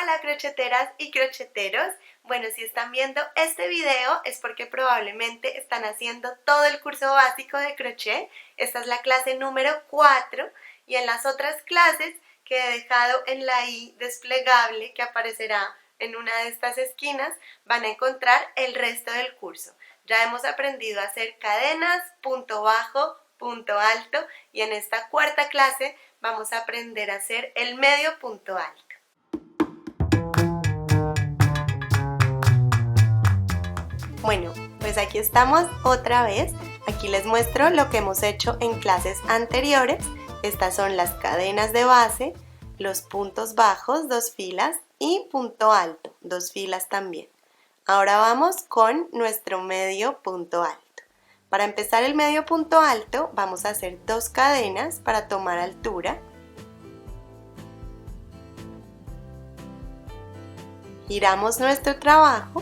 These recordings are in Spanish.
Hola crocheteras y crocheteros. Bueno, si están viendo este video es porque probablemente están haciendo todo el curso básico de crochet. Esta es la clase número 4 y en las otras clases que he dejado en la i desplegable que aparecerá en una de estas esquinas van a encontrar el resto del curso. Ya hemos aprendido a hacer cadenas, punto bajo, punto alto y en esta cuarta clase vamos a aprender a hacer el medio punto alto. Bueno, pues aquí estamos otra vez. Aquí les muestro lo que hemos hecho en clases anteriores. Estas son las cadenas de base, los puntos bajos, 2 filas y punto alto, 2 filas también. Ahora vamos con nuestro medio punto alto. Para empezar el medio punto alto vamos a hacer 2 cadenas para tomar altura. Giramos nuestro trabajo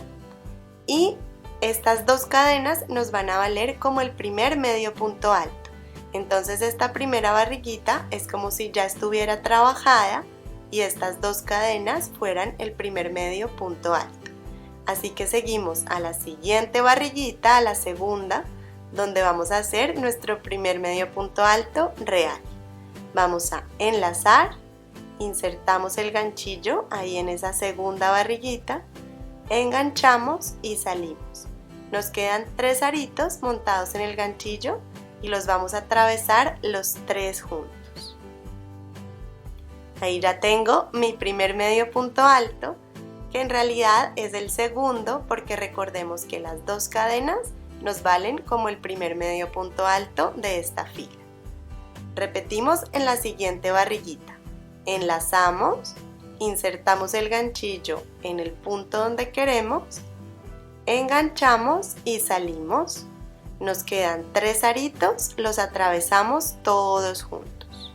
y estas 2 cadenas nos van a valer como el primer medio punto alto. Entonces esta primera barriguita es como si ya estuviera trabajada y estas 2 cadenas fueran el primer medio punto alto. Así que seguimos a la siguiente barriguita, a la segunda, donde vamos a hacer nuestro primer medio punto alto real. Vamos a enlazar, insertamos el ganchillo ahí en esa segunda barriguita, enganchamos y salimos. Nos quedan 3 aritos montados en el ganchillo y los vamos a atravesar los 3 juntos. Ahí ya tengo mi primer medio punto alto, que en realidad es el segundo porque recordemos que las 2 cadenas nos valen como el primer medio punto alto de esta fila. Repetimos en la siguiente barriguita. Enlazamos, insertamos el ganchillo en el punto donde queremos, enganchamos y salimos. Nos quedan 3 aritos, los atravesamos todos juntos.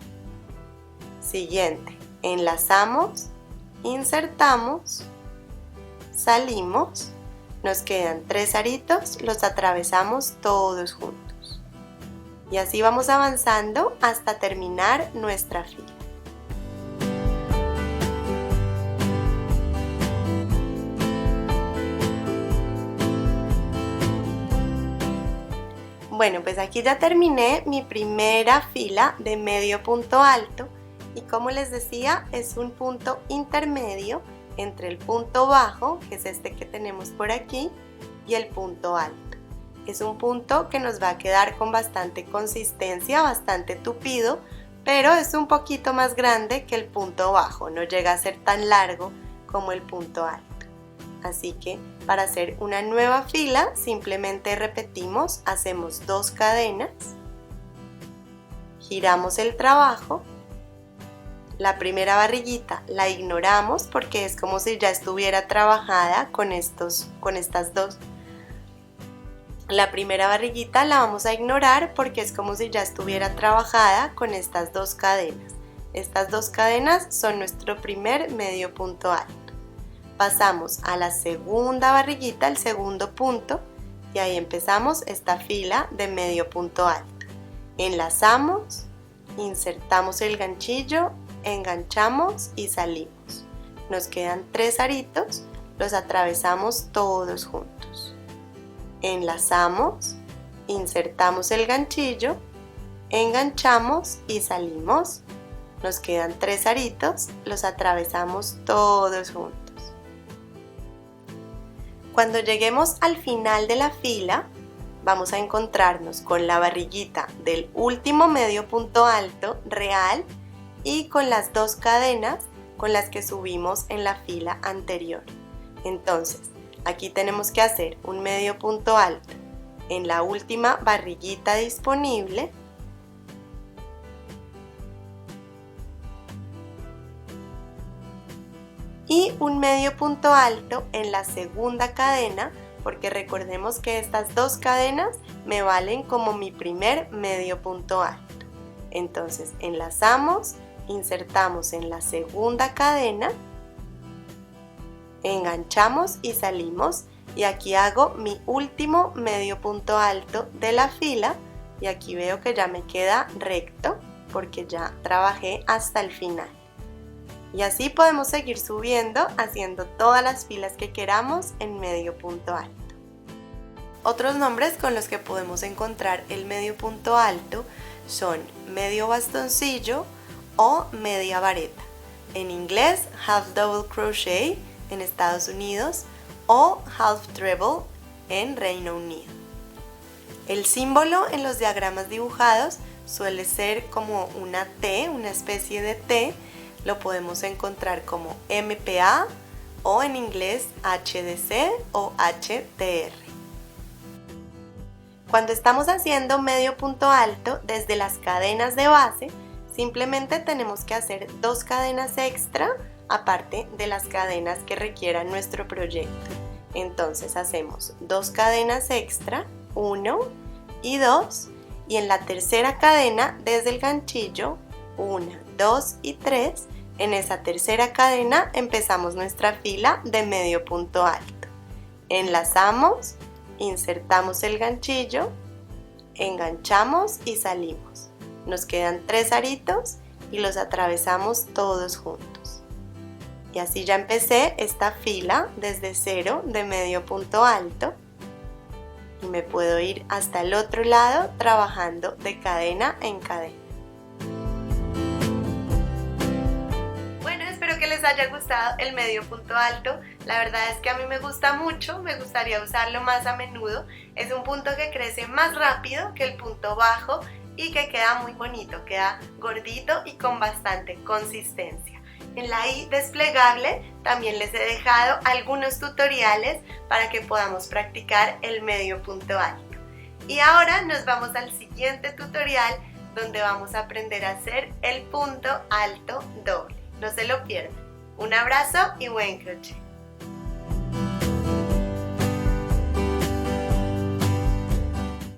Siguiente, enlazamos, insertamos, salimos. Nos quedan 3 aritos, los atravesamos todos juntos. Y así vamos avanzando hasta terminar nuestra fila. Bueno, pues aquí ya terminé mi primera fila de medio punto alto y como les decía es un punto intermedio entre el punto bajo, que es este que tenemos por aquí, y el punto alto. Es un punto que nos va a quedar con bastante consistencia, bastante tupido, pero es un poquito más grande que el punto bajo, no llega a ser tan largo como el punto alto. Así que para hacer una nueva fila simplemente repetimos, hacemos 2 cadenas, giramos el trabajo, la primera barriguita la ignoramos porque es como si ya estuviera trabajada con estas 2. La primera barriguita la vamos a ignorar porque es como si ya estuviera trabajada con estas 2 cadenas. Estas 2 cadenas son nuestro primer medio punto alto. Pasamos a la segunda barriguita, el segundo punto, y ahí empezamos esta fila de medio punto alto. Enlazamos, insertamos el ganchillo, enganchamos y salimos. Nos quedan 3 aritos, los atravesamos todos juntos. Enlazamos, insertamos el ganchillo, enganchamos y salimos. Nos quedan 3 aritos, los atravesamos todos juntos. Cuando lleguemos al final de la fila, vamos a encontrarnos con la barriguita del último medio punto alto real y con las 2 cadenas con las que subimos en la fila anterior. Entonces, aquí tenemos que hacer un medio punto alto en la última barriguita disponible, y un medio punto alto en la segunda cadena, porque recordemos que estas 2 cadenas me valen como mi primer medio punto alto. Entonces enlazamos, insertamos en la segunda cadena, enganchamos y salimos y aquí hago mi último medio punto alto de la fila y aquí veo que ya me queda recto porque ya trabajé hasta el final. Y así podemos seguir subiendo haciendo todas las filas que queramos en medio punto alto. Otros nombres con los que podemos encontrar el medio punto alto son medio bastoncillo o media vareta. En inglés, half double crochet en Estados Unidos o half treble en Reino Unido. El símbolo en los diagramas dibujados suele ser como una T, una especie de T. Lo podemos encontrar como MPA o en inglés HDC o HTR. Cuando estamos haciendo medio punto alto desde las cadenas de base, simplemente tenemos que hacer 2 cadenas extra aparte de las cadenas que requieran nuestro proyecto. Entonces hacemos 2 cadenas extra, 1 y 2, y en la tercera cadena desde el ganchillo, 1, 2 y 3, en esa tercera cadena empezamos nuestra fila de medio punto alto. Enlazamos, insertamos el ganchillo, enganchamos y salimos. Nos quedan 3 aritos y los atravesamos todos juntos. Y así ya empecé esta fila desde 0 de medio punto alto y me puedo ir hasta el otro lado trabajando de cadena en cadena. Bueno, espero que les haya gustado el medio punto alto. La verdad es que a mí me gusta mucho, me gustaría usarlo más a menudo. Es un punto que crece más rápido que el punto bajo y que queda muy bonito, queda gordito y con bastante consistencia. En la i desplegable también les he dejado algunos tutoriales para que podamos practicar el medio punto alto. Y ahora nos vamos al siguiente tutorial donde vamos a aprender a hacer el punto alto doble. No se lo pierdan. Un abrazo y buen crochet.